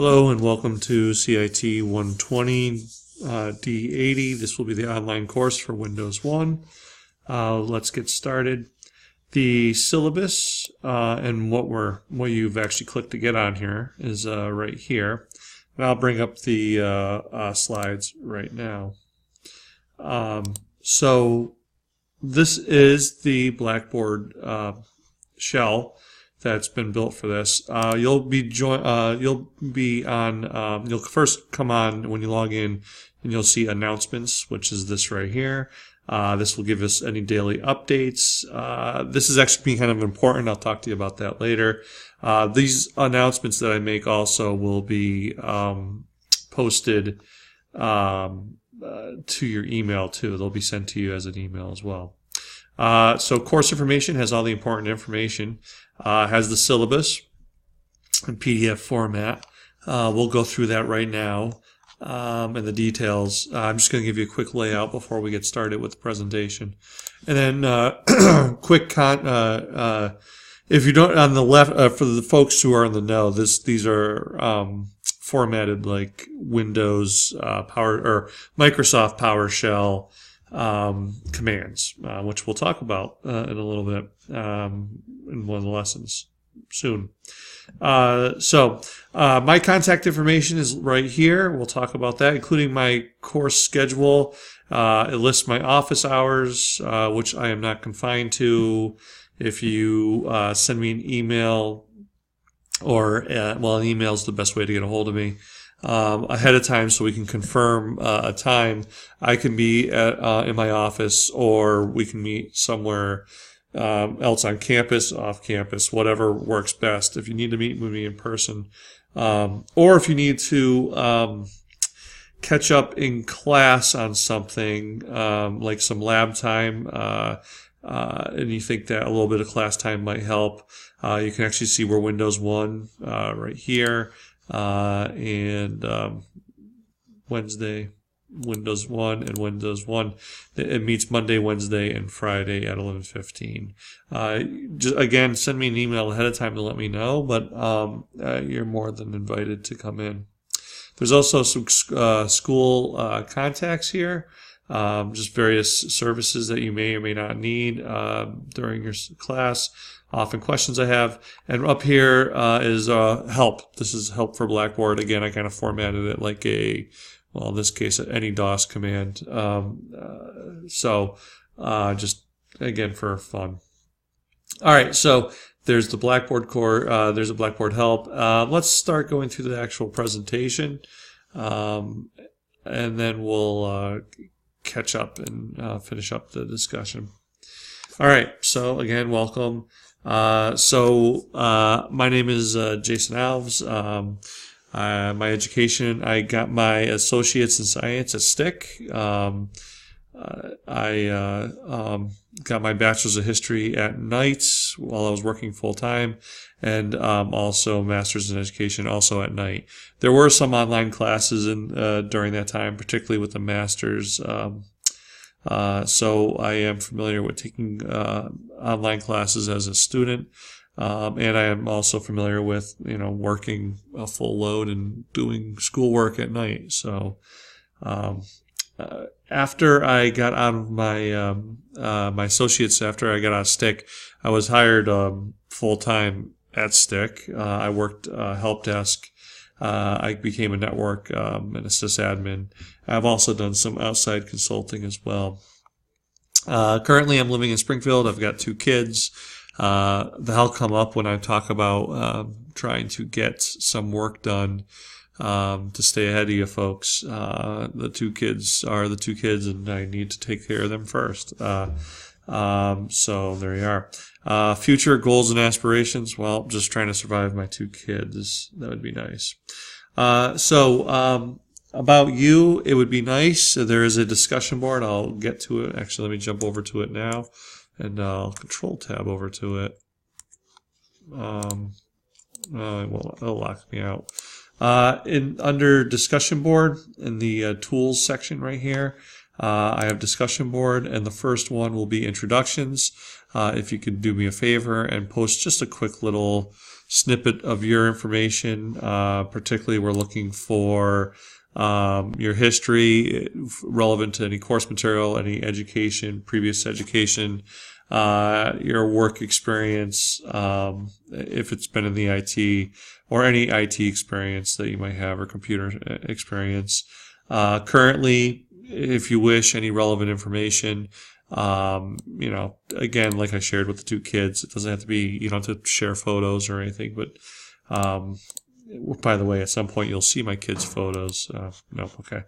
Hello and welcome to cit120.D80. This will be the online course for Windows 1. Let's get started. The syllabus and what you've actually clicked to get on here is right here. And I'll bring up the slides right now. So this is the Blackboard shell that's been built for this. You'll first come on when you log in, and you'll see announcements, which is this right here. This will give us any daily updates. This is actually kind of important. I'll talk to you about that later. These announcements that I make also will be posted to your email too. They'll be sent to you as an email as well. So course information has all the important information. Has the syllabus in PDF format. We'll go through that right now and the details. I'm just going to give you a quick layout before we get started with the presentation. And then if you don't, on the left, for the folks who are in the know, these are formatted like Windows Microsoft PowerShell commands, which we'll talk about in a little bit in one of the lessons soon. My contact information is right here. We'll talk about that, including my course schedule. It lists my office hours, which I am not confined to. If you send me an email, or an email is the best way to get a hold of me. Ahead of time, so we can confirm a time. I can be in my office, or we can meet somewhere else on campus, off campus, whatever works best. If you need to meet with me in person, or if you need to catch up in class on something like some lab time, and you think that a little bit of class time might help, you can actually see where Windows 1 right here. And Wednesday, Windows 1 and Windows 1. It meets Monday, Wednesday, and Friday at 11:15. Just again, send me an email ahead of time to let me know, but you're more than invited to come in. There's also some school contacts here, just various services that you may or may not need during your class. Often questions I have. And up here is help. This is help for Blackboard. Again, I kind of formatted it like in this case, any DOS command. Just again for fun. All right, so there's the Blackboard core. There's a Blackboard help. Let's start going through the actual presentation, and then we'll catch up and finish up the discussion. All right, so again, welcome. My name is Jason Alves. My education, I got my associates in science at STIC. I got my bachelor's of history at night while I was working full time, and also master's in education also at night. There were some online classes during that time, particularly with the master's. So I am familiar with taking online classes as a student, and I am also familiar with working a full load and doing schoolwork at night. So after I got out of my my associates, after I got out of STIC, I was hired full time at STIC. I worked help desk. I became a network and a sysadmin. I've also done some outside consulting as well. Currently, I'm living in Springfield. I've got 2 kids. They'll come up when I talk about trying to get some work done to stay ahead of you folks. The 2 kids are the 2 kids, and I need to take care of them first. So there you are. Future goals and aspirations. Well, just trying to survive my 2 kids. That would be nice. About you, it would be nice. There is a discussion board. I'll get to it. Actually, let me jump over to it now, and I'll Control Tab over to it. It'll lock me out. Under discussion board, in the tools section right here, I have discussion board, and the first one will be introductions. If you could do me a favor and post just a quick little snippet of your information. Particularly, we're looking for your history relevant to any course material, any education, previous education, your work experience, if it's been in the IT, or any IT experience that you might have, or computer experience. Currently, if you wish, any relevant information. Again, like I shared with the 2 kids, it doesn't have to be, you don't have to share photos or anything, but by the way, at some point you'll see my kids' photos. No, okay.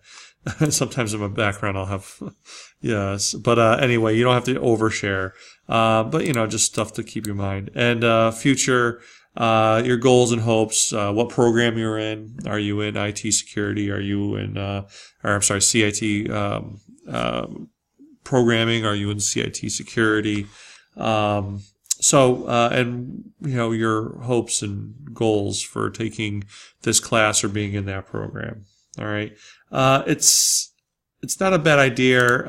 Sometimes in my background I'll have, yes. But anyway, you don't have to overshare. But just stuff to keep in mind. And future, your goals and hopes, what program you're in. Are you in IT security? Are you in, CIT programming? Are you in CIT security? And your hopes and goals for taking this class or being in that program. All right. It's not a bad idea.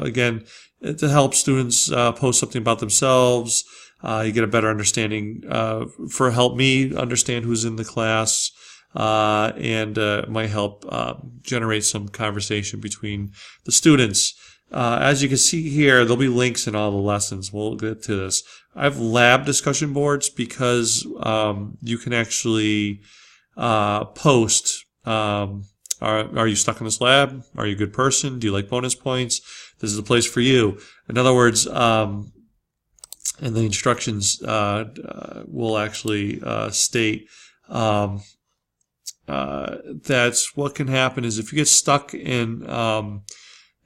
Again, to help students post something about themselves. You get a better understanding, help me understand who's in the class, and it might help generate some conversation between the students. As you can see here, there'll be links in all the lessons. We'll get to this. I have lab discussion boards because you can actually post, are you stuck in this lab? Are you a good person? Do you like bonus points? This is the place for you. In other words, and the instructions will actually state that's what can happen is if you get stuck in on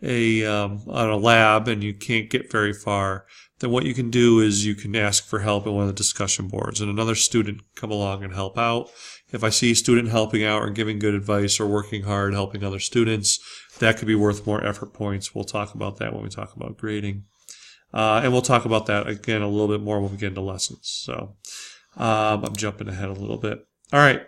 a lab and you can't get very far, then what you can do is you can ask for help in one of the discussion boards, and another student can come along and help out. If I see a student helping out or giving good advice or working hard helping other students, that could be worth more effort points. We'll talk about that when we talk about grading. And we'll talk about that again a little bit more when we get into lessons. So I'm jumping ahead a little bit. All right.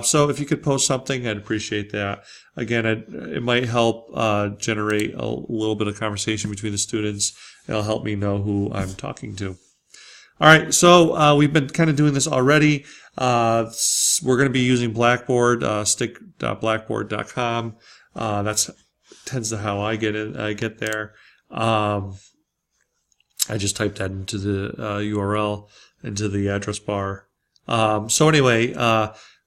So if you could post something, I'd appreciate that. Again, it might help generate a little bit of conversation between the students. It'll help me know who I'm talking to. All right. So we've been kind of doing this already. We're going to be using Blackboard, stick.blackboard.com. That's tends to how I get it. I get there. I just typed that into the URL, into the address bar. So anyway,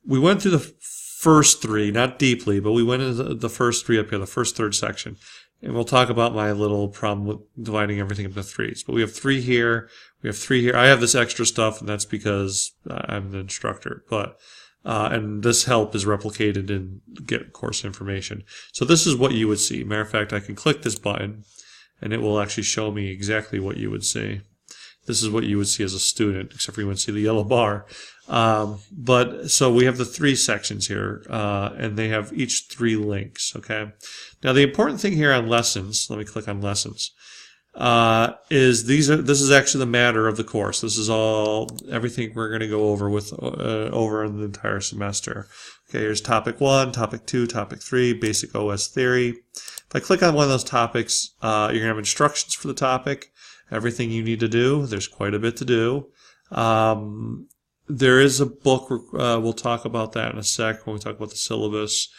we went through the first 3, not deeply, but we went into the first 3 up here, the first third section. And we'll talk about my little problem with dividing everything into 3s. But we have 3 here. We have 3 here. I have this extra stuff, and that's because I'm the instructor. But and this help is replicated in Get Course Information. So this is what you would see. Matter of fact, I can click this button, and it will actually show me exactly what you would see. This is what you would see as a student, except for you wouldn't see the yellow bar. But so we have the 3 sections here, and they have each 3 links. Okay. Now the important thing here on lessons, let me click on lessons, is this is actually the matter of the course. This is everything we're going to go over over in the entire semester. Okay. Here's topic 1, topic 2, topic 3, basic OS theory. If I click on one of those topics, you're going to have instructions for the topic. Everything you need to do. There's quite a bit to do. There is a book. We'll talk about that in a sec when we talk about the syllabus.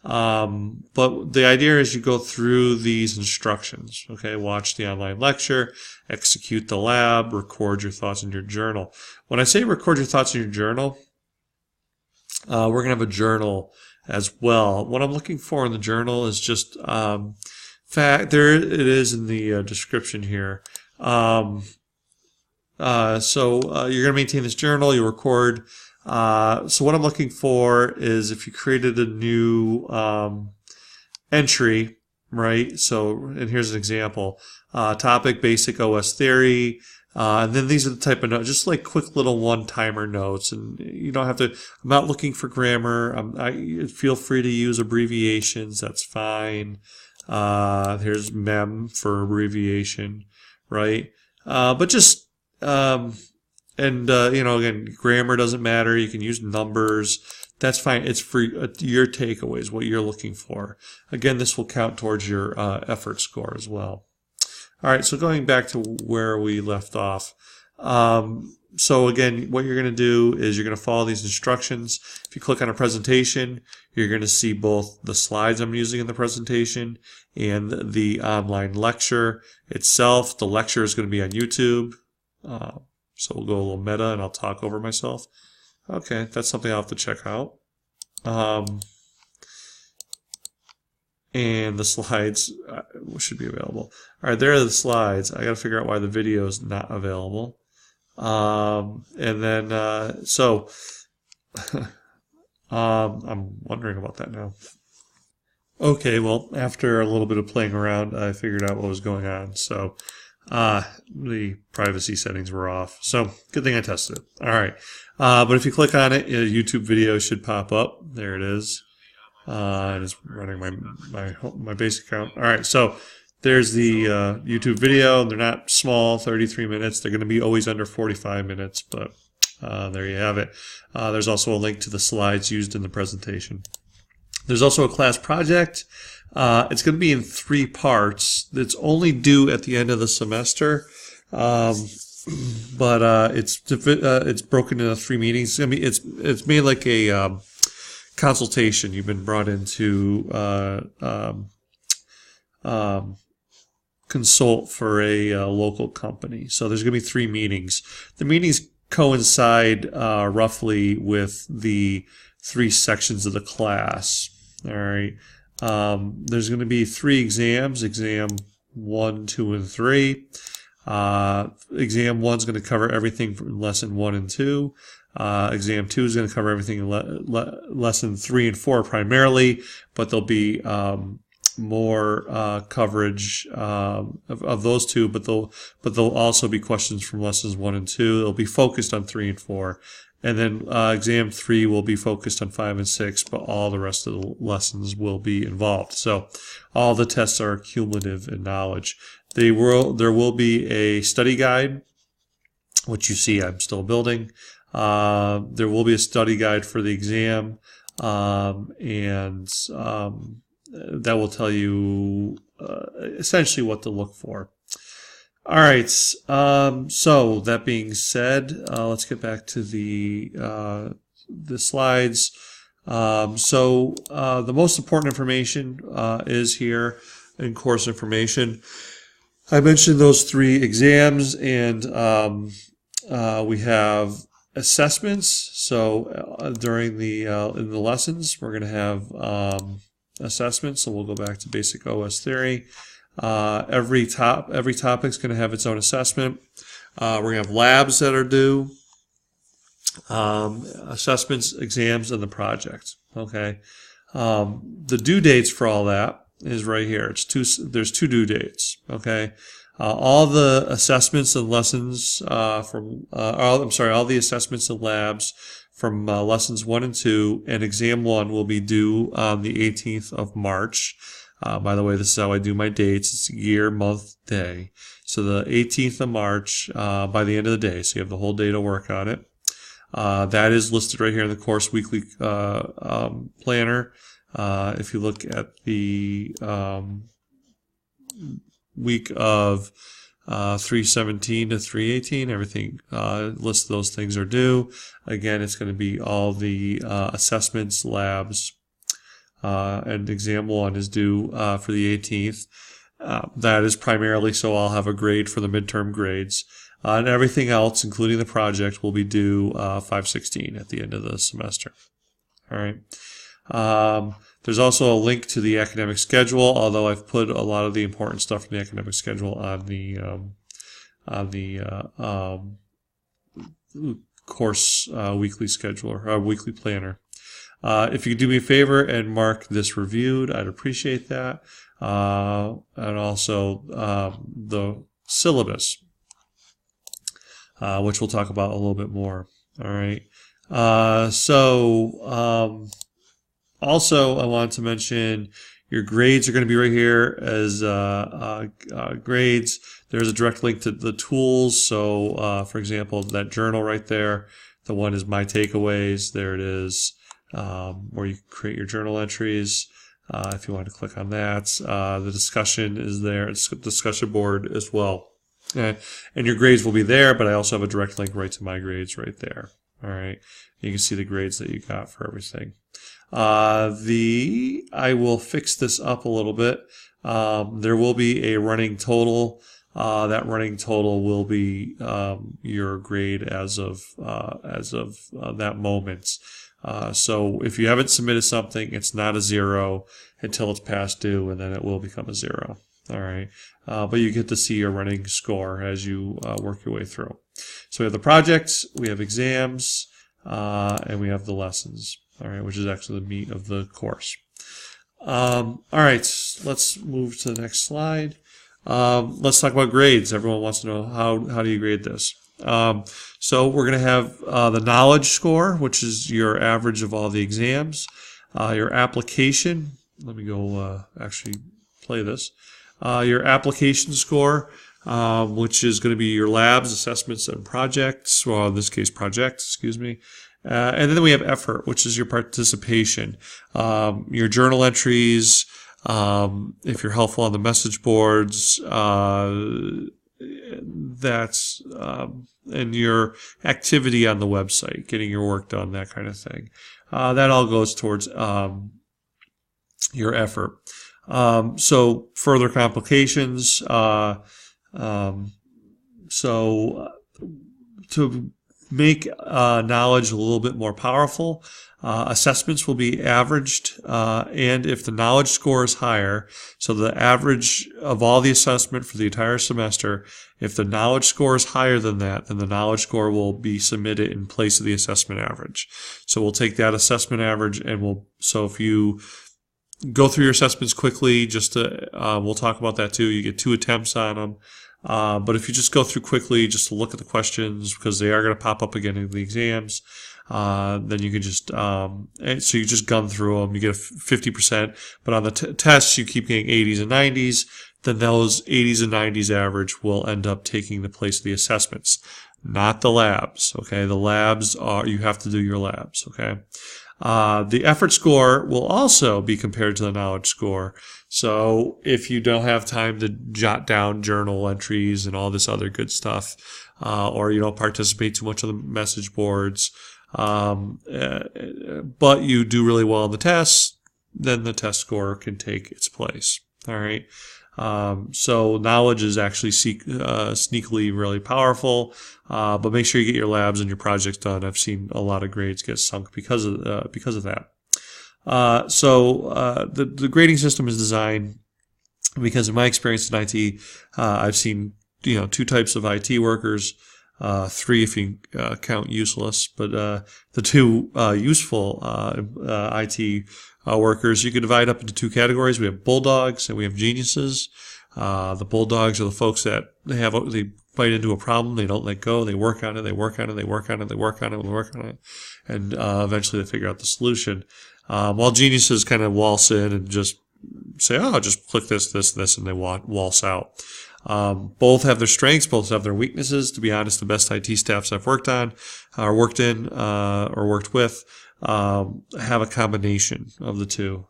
But the idea is you go through these instructions. Okay, watch the online lecture, execute the lab, record your thoughts in your journal. When I say record your thoughts in your journal, we're going to have a journal as well. What I'm looking for in the journal is just fact. There it is in the description here. So you're going to maintain this journal, you record. So what I'm looking for is if you created a new entry, right? So, and here's an example. Topic, basic OS theory. And then these are the type of notes, just like quick little one-timer notes. And you don't have to, I'm not looking for grammar. Feel free to use abbreviations. That's fine. Here's MEM for abbreviation, right? But just, again, grammar doesn't matter. You can use numbers. That's fine. It's for your takeaways, what you're looking for. Again, this will count towards your effort score as well. All right, so going back to where we left off, So again, what you're going to do is you're going to follow these instructions. If you click on a presentation, you're going to see both the slides I'm using in the presentation and the online lecture itself. The lecture is going to be on YouTube. So we'll go a little meta and I'll talk over myself. Okay, that's something I'll have to check out. And the slides should be available. All right, there are the slides. I got to figure out why the video is not available. And then, I'm wondering about that now. Okay, well, after a little bit of playing around, I figured out what was going on. So, the privacy settings were off. So, good thing I tested it. All right. But if you click on it, a YouTube video should pop up. There it is. And it's running my base account. All right, so there's the YouTube video. They're not small, 33 minutes. They're going to be always under 45 minutes, but there you have it. There's also a link to the slides used in the presentation. There's also a class project. It's going to be in 3 parts. It's only due at the end of the semester, but it's broken into 3 meetings. I mean, it's made like a consultation. You've been brought in to consult for a local company. So there's going to be 3 meetings. The meetings coincide roughly with the 3 sections of the class. All right. There's going to be 3 exams, exam 1, 2, and 3. Exam 1 is going to cover everything from lesson 1 and 2. Exam 2 is going to cover everything in lesson 3 and 4 primarily, but there'll be more coverage of those 2, but there'll also be questions from lessons 1 and 2. They'll be focused on 3 and 4. And then exam 3 will be focused on 5 and 6, but all the rest of the lessons will be involved. So all the tests are cumulative in knowledge. There will be a study guide, which you see I'm still building. There will be a study guide for the exam, and that will tell you essentially what to look for. All right. So that being said, let's get back to the slides. The most important information is here in course information. I mentioned those 3 exams, and we have assessments. So during the in the lessons, we're going to have assessments. So we'll go back to basic OS theory. Every topic is going to have its own assessment. We're going to have labs that are due, assessments, exams, and the project. Okay. The due dates for all that is right here. There's 2 due dates. Okay. All the assessments and lessons all the assessments and labs from lessons 1 and 2 and exam 1 will be due on the 18th of March. By the way, this is how I do my dates. It's year, month, day. So the 18th of March by the end of the day. So you have the whole day to work on it. That is listed right here in the course weekly planner. If you look at the week of 3/17 to 3/18, everything lists those things are due. Again, it's going to be all the assessments, labs, and exam 1 is due for the 18th. That is primarily so I'll have a grade for the midterm grades. And everything else, including the project, will be due 5/16 at the end of the semester. All right. There's also a link to the academic schedule, although I've put a lot of the important stuff from the academic schedule on the course weekly schedule or weekly planner. If you could do me a favor and mark this reviewed, I'd appreciate that. And also the syllabus, which we'll talk about a little bit more. All right. Also, I wanted to mention your grades are going to be right here as grades. There's a direct link to the tools. So, for example, that journal right there, the one is My Takeaways. There it is, where you create your journal entries. If you want to click on that, the discussion is there. It's a discussion board as well. And your grades will be there, but I also have a direct link right to my grades right there. All right, you can see the grades that you got for everything. I will fix this up a little bit. There will be a running total. That running total will be your grade as of that moment. So if you haven't submitted something, it's not a 0 until it's past due, and then it will become a 0. All right, but you get to see your running score as you work your way through. So we have the projects, we have exams, and we have the lessons. All right, which is actually the meat of the course. All right, let's move to the next slide. Let's talk about grades. Everyone wants to know how do you grade this. So we're going to have the knowledge score, which is your average of all the exams. Your application. Let me go actually play this. Your application score, which is going to be your labs, assessments, and projects. Well, in this case, projects. Excuse me. And then we have effort, which is your participation. Your journal entries. If you're helpful on the message boards, that's and your activity on the website, getting your work done, that kind of thing. That all goes towards your effort. So further complications. To make knowledge a little bit more powerful, assessments will be averaged, and if the knowledge score is higher, so the average of all the assessment for the entire semester, if the knowledge score is higher than that, then the knowledge score will be submitted in place of the assessment average. So we'll take that assessment average, and so if you go through your assessments quickly, we'll talk about that too. You get 2 attempts on them. But if you just go through quickly just to look at the questions, because they are going to pop up again in the exams, then you can just, so you just gun through them. You get a 50%, but on the tests, you keep getting 80s and 90s. Then those 80s and 90s average will end up taking the place of the assessments, not the labs. Okay, the labs you have to do your labs. Okay. The effort score will also be compared to the knowledge score. So if you don't have time to jot down journal entries and all this other good stuff, or you don't participate too much on the message boards, but you do really well on the tests, then the test score can take its place. All right. So knowledge is actually sneakily really powerful, but make sure you get your labs and your projects done. I've seen a lot of grades get sunk because of that. The grading system is designed because in my experience in IT, I've seen 2 types of IT workers, 3 if you count useless, but the 2 useful IT workers, you can divide up into 2 categories. We have bulldogs and we have geniuses. The bulldogs are the folks that they bite into a problem, they don't let go, they work on it, they work on it, they work on it, they work on it, they work on it, and eventually they figure out the solution. While geniuses kind of waltz in and just say, "Oh, just click this, and they waltz out." Both have their strengths, both have their weaknesses. To be honest, the best IT staffs I've worked on, or worked in, or worked with, have a combination of the 2.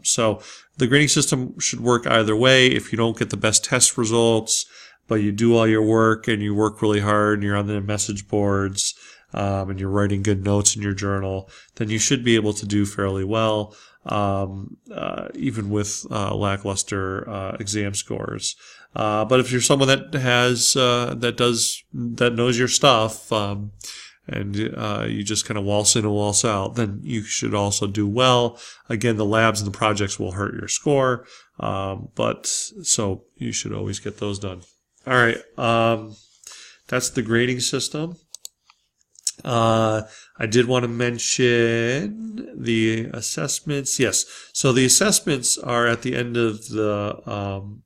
So the grading system should work either way. If you don't get the best test results, but you do all your work and you work really hard and you're on the message boards, and you're writing good notes in your journal, then you should be able to do fairly well, even with lackluster exam scores. But if you're someone that knows your stuff, and you just kind of waltz in and waltz out, then you should also do well. Again, the labs and the projects will hurt your score, but so you should always get those done. All right, that's the grading system. I did want to mention the assessments. Yes, so the assessments are at the end of the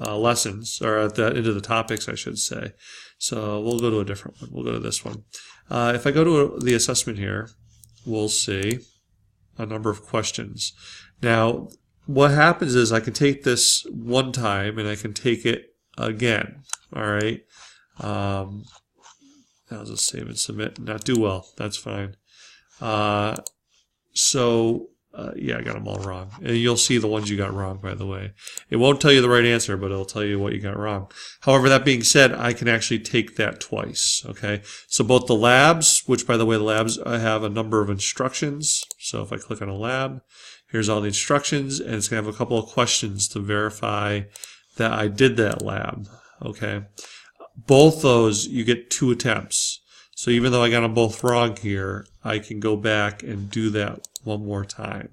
lessons, or at the end of the topics, I should say. So we'll go to a different one. We'll go to this one. If I go to the assessment here, we'll see a number of questions. Now, what happens is I can take this one time and I can take it again. All right. I'll just save and submit and not do well. That's fine. So yeah, I got them all wrong. And you'll see the ones you got wrong, by the way. It won't tell you the right answer, but it'll tell you what you got wrong. However, that being said, I can actually take that twice, okay? So both the labs, which, by the way, the labs have a number of instructions. So if I click on a lab, here's all the instructions, and it's going to have a couple of questions to verify that I did that lab, okay? Both those, you get 2 attempts. So even though I got them both wrong here, I can go back and do that one more time.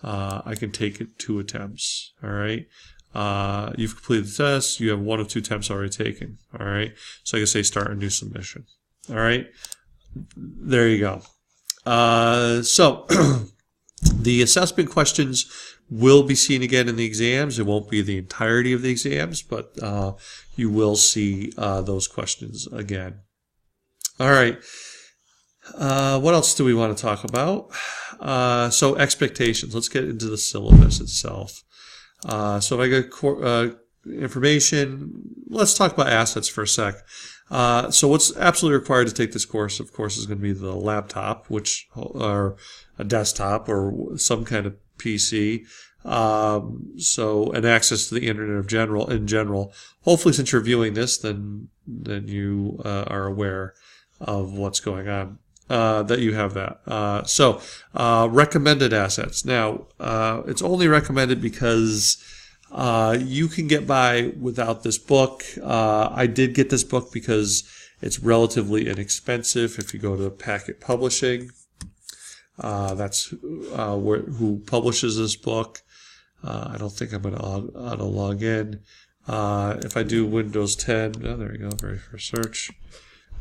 I can take it 2 attempts. All right. You've completed the test. You have 1 of 2 attempts already taken. All right. So I can say start a new submission. All right. There you go. So the assessment questions will be seen again in the exams. It won't be the entirety of the exams, but you will see those questions again. All right. What else do we want to talk about? So expectations. Let's get into the syllabus itself. So if I get information, let's talk about assets for a sec. So what's absolutely required to take this course, of course, is going to be the laptop, which or a desktop or some kind of PC. So and access to the internet in general. Hopefully, since you're viewing this, then you are aware of what's going on. That you have that. So recommended assets. Now, it's only recommended because you can get by without this book. I did get this book because it's relatively inexpensive. If you go to Packet Publishing, that's who publishes this book. I don't think I'm going to log in. If I do Windows 10, oh, there you go, very first search.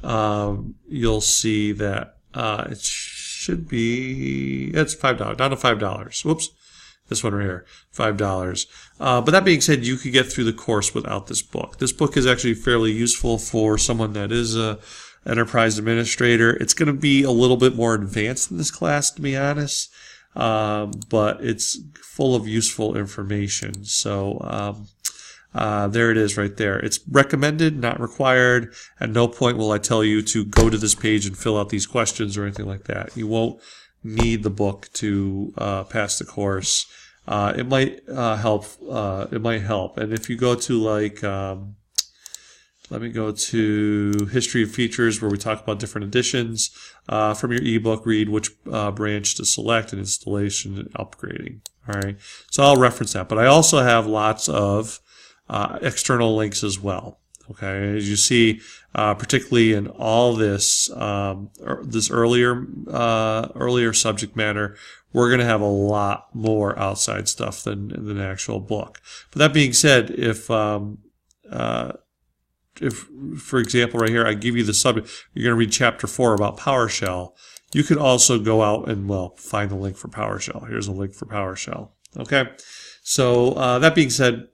You'll see that it should be, it's $5, down to $5. Whoops, this one right here, $5. But that being said, you could get through the course without this book. This book is actually fairly useful for someone that is a enterprise administrator. It's going to be a little bit more advanced than this class, to be honest, but it's full of useful information. So there it is right there. It's recommended, not required. At no point will I tell you to go to this page and fill out these questions or anything like that. You won't need the book to pass the course. It might help. It might help. And if you go to like, let me go to History of Features where we talk about different editions. From your ebook, read which branch to select and installation and upgrading. All right. So I'll reference that. But I also have lots of external links as well. Okay, as you see, particularly in all this earlier subject matter, we're going to have a lot more outside stuff than the actual book. But that being said, if for example right here I give you the subject, you're going to read chapter 4 about PowerShell. You could also go out and find the link for PowerShell. Here's a link for PowerShell. Okay, so that being said,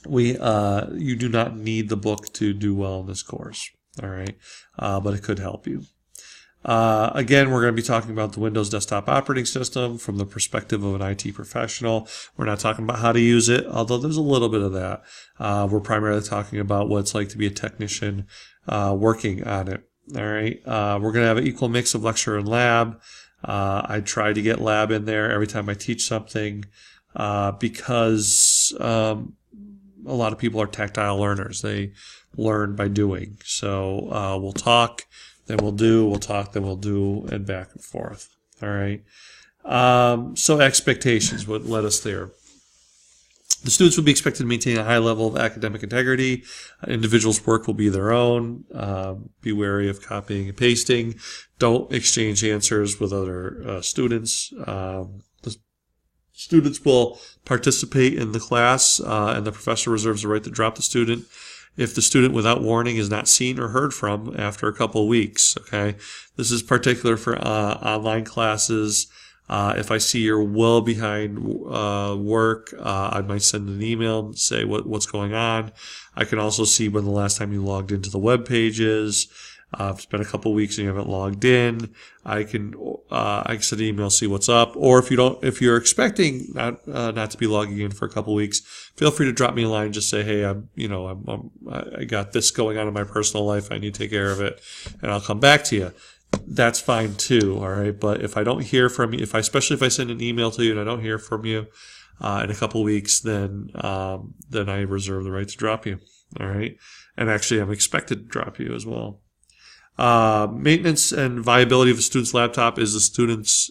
you do not need the book to do well in this course, all right? But it could help you. Again, we're going to be talking about the Windows desktop operating system from the perspective of an IT professional. We're not talking about how to use it, although there's a little bit of that. We're primarily talking about what it's like to be a technician working on it, all right? We're going to have an equal mix of lecture and lab. I try to get lab in there every time I teach something because a lot of people are tactile learners. They learn by doing. So we'll talk, then we'll do, we'll talk, then we'll do, and back and forth. All right. So expectations would let us there. The students will be expected to maintain a high level of academic integrity. Individuals' work will be their own. Be wary of copying and pasting. Don't exchange answers with other students. Students will participate in the class, and the professor reserves the right to drop the student if the student without warning is not seen or heard from after a couple of weeks. Okay, this is particular for online classes. If I see you're well behind work, I might send an email and say what's going on. I can also see when the last time you logged into the web page is. If it's been a couple of weeks and you haven't logged in, I can send an email, see what's up. Or if you're expecting not to be logging in for a couple of weeks, feel free to drop me a line. Just say, hey, I got this going on in my personal life. I need to take care of it, and I'll come back to you. that's fine too. All right, but if I don't hear from you, especially if I send an email to you and I don't hear from you in a couple of weeks, then I reserve the right to drop you. All right, and actually I'm expected to drop you as well. Maintenance and viability of a student's laptop is the student's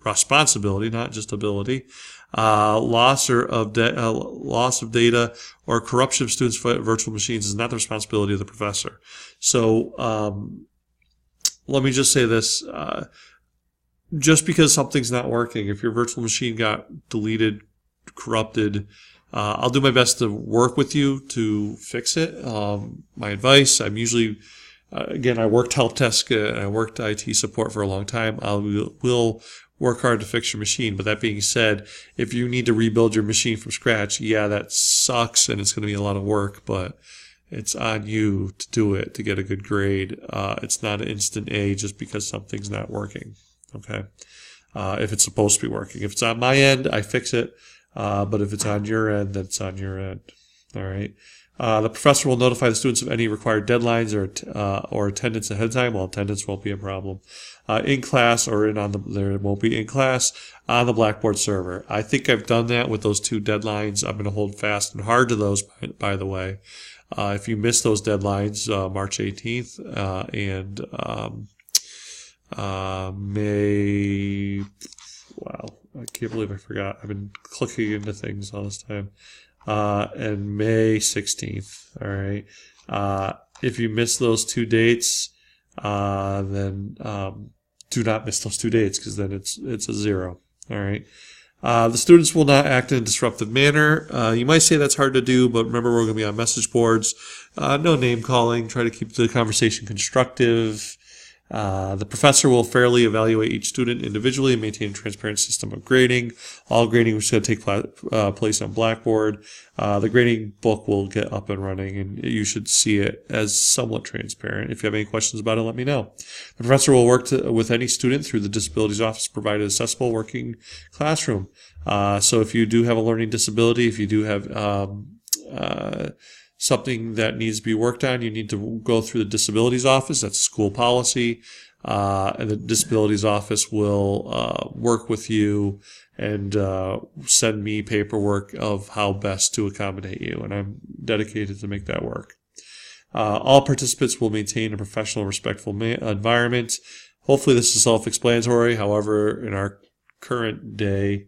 responsibility, not just ability. Loss of data or corruption of students' virtual machines is not the responsibility of the professor. So let me just say this. Just because something's not working, if your virtual machine got deleted, corrupted, I'll do my best to work with you to fix it. My advice, I'm usually... again, I worked help desk and I worked IT support for a long time. I will work hard to fix your machine. But that being said, if you need to rebuild your machine from scratch, yeah, that sucks and it's going to be a lot of work, but it's on you to do it to get a good grade. It's not an instant A just because something's not working. Okay, if it's supposed to be working. If it's on my end, I fix it. But if it's on your end, then it's on your end. All right. The professor will notify the students of any required deadlines or attendance ahead of time. Well, attendance won't be a problem. In class or there won't be in class on the Blackboard server. I think I've done that with those 2 deadlines. I'm going to hold fast and hard to those, by the way. If you miss those deadlines, March 18th and May... Wow, I can't believe I forgot. I've been clicking into things all this time. And May 16th. All right. If you miss those 2 dates, then do not miss those 2 dates because then it's a 0. All right. The students will not act in a disruptive manner. You might say that's hard to do, but remember we're going to be on message boards. No name calling. Try to keep the conversation constructive. The professor will fairly evaluate each student individually and maintain a transparent system of grading. All grading is going to take place on Blackboard. The grading book will get up and running, and you should see it as somewhat transparent. If you have any questions about it, let me know. The professor will work with any student through the Disabilities Office to provide an accessible working classroom. So if you do have a learning disability, if you do have something that needs to be worked on, you need to go through the Disabilities Office. That's school policy. And the Disabilities Office will work with you and send me paperwork of how best to accommodate you. And I'm dedicated to make that work. All participants will maintain a professional, respectful environment. Hopefully this is self-explanatory. However, in our current day,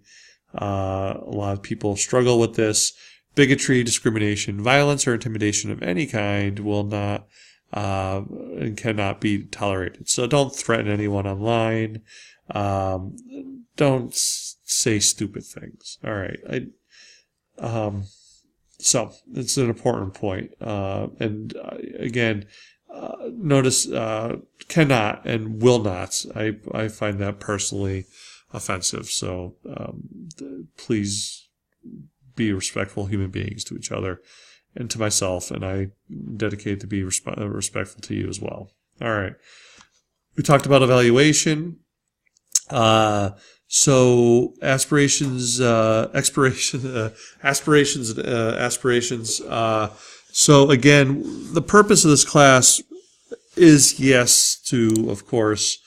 a lot of people struggle with this. Bigotry, discrimination, violence, or intimidation of any kind will not and cannot be tolerated. So don't threaten anyone online. Don't say stupid things. All right. So it's an important point. And again, notice cannot and will not. I find that personally offensive. So please be respectful human beings to each other and to myself, and I dedicate to be respectful to you as well. All right. We talked about evaluation. So aspirations. So again, the purpose of this class is, yes, to, of course,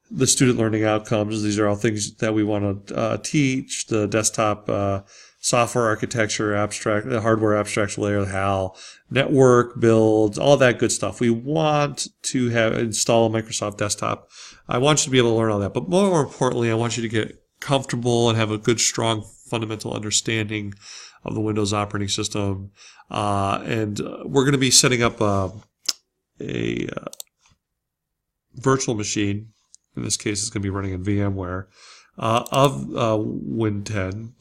the student learning outcomes. These are all things that we want to teach. The desktop software architecture, the hardware abstraction layer, HAL, network builds, all that good stuff. We want to install a Microsoft desktop. I want you to be able to learn all that. But more importantly, I want you to get comfortable and have a good, strong, fundamental understanding of the Windows operating system. And we're going to be setting up a virtual machine. In this case, it's going to be running in VMware. Of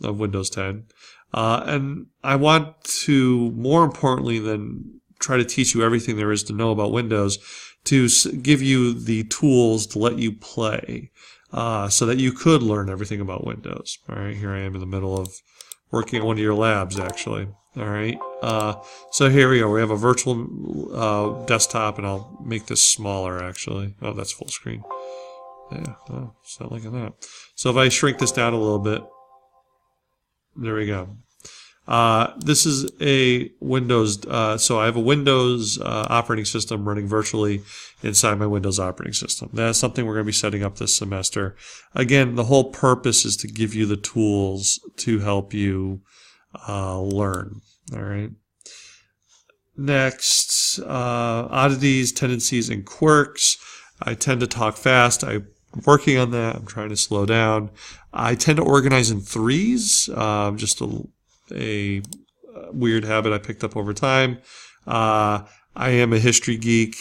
Windows 10. And I want to, more importantly than try to teach you everything there is to know about Windows, to give you the tools to let you play so that you could learn everything about Windows. All right, here I am in the middle of working on one of your labs, actually. All right, so here we go. We have a virtual desktop, and I'll make this smaller, actually. Oh, that's full screen. Yeah, oh, it's not like that. So if I shrink this down a little bit, there we go. This is a Windows, so I have a Windows operating system running virtually inside my Windows operating system. That's something we're going to be setting up this semester. Again, the whole purpose is to give you the tools to help you learn. All right. Next, oddities, tendencies, and quirks. I tend to talk fast. I'm working on that. I'm trying to slow down. I tend to organize in threes, just a weird habit I picked up over time. I am a history geek.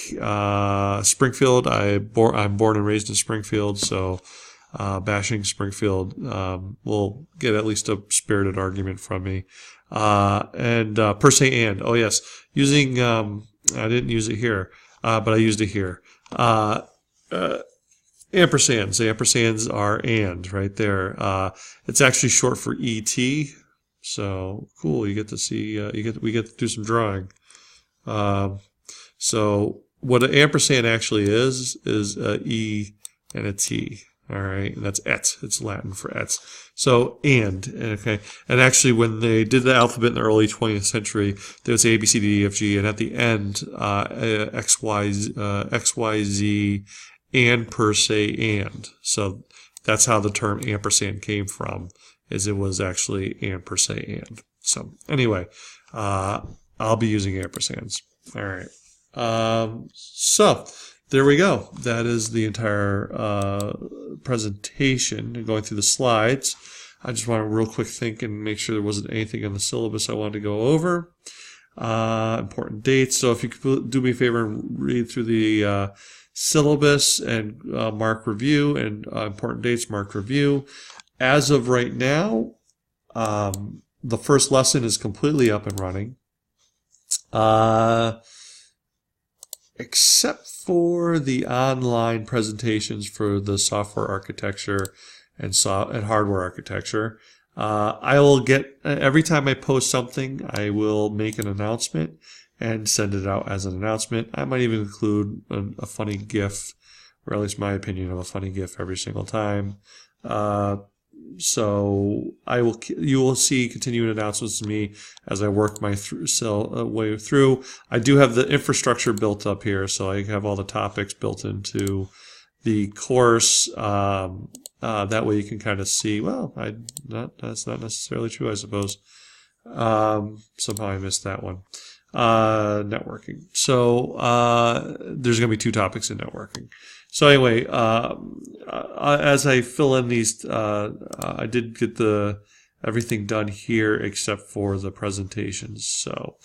Springfield, I'm born and raised in Springfield, so bashing Springfield will get at least a spirited argument from me. And per se and. Oh, yes. Using, I didn't use it here, but I used it here. Ampersands. The ampersands are and right there. It's actually short for ET. So cool. You get to see, we get to do some drawing. So what an ampersand actually is a E and a T. All right, and that's et. It's Latin for et. So okay, and actually when they did the alphabet in the early 20th century, there was A, B, C, D, E, F, G, and at the end X, Y, Z, and per se and. So that's how the term ampersand came from. Is it was actually and per se and. So anyway, I'll be using ampersands. All right. So there we go. That is the entire presentation. Going through the slides. I just want to real quick think and make sure there wasn't anything in the syllabus I wanted to go over. Important dates. So if you could do me a favor and read through the syllabus and mark review and important dates, mark review. As of right now, the first lesson is completely up and running, except for the online presentations for the software architecture and hardware architecture. I will get, every time I post something, I will make an announcement and send it out as an announcement. I might even include a funny GIF, or at least my opinion of a funny GIF every single time. So you will see continuing announcements to me as I work my way through. I do have the infrastructure built up here, so I have all the topics built into the course. That way you can kind of see, well, that's not necessarily true, I suppose. Somehow I missed that one. Networking. So there's going to be 2 topics in networking. So anyway, as I fill in these, I did get everything done here except for the presentations. So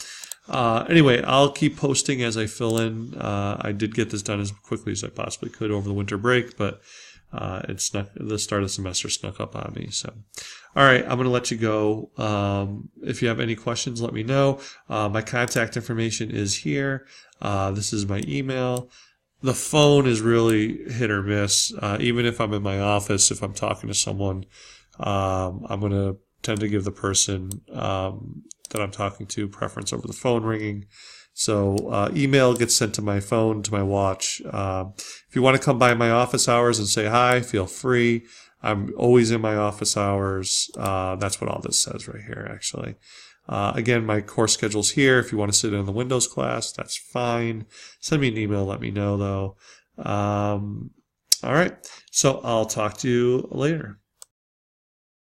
anyway, I'll keep posting as I fill in. I did get this done as quickly as I possibly could over the winter break, but the start of the semester snuck up on me. So, all right, I'm going to let you go. If you have any questions, let me know. My contact information is here. This is my email. The phone is really hit or miss. Even if I'm in my office, if I'm talking to someone, I'm going to tend to give the person that I'm talking to preference over the phone ringing. So email gets sent to my phone, to my watch. If you want to come by my office hours and say hi, feel free. I'm always in my office hours. That's what all this says right here, actually. Again, my course schedule's here. If you want to sit in the Windows class, that's fine. Send me an email, let me know, though. All right. So I'll talk to you later.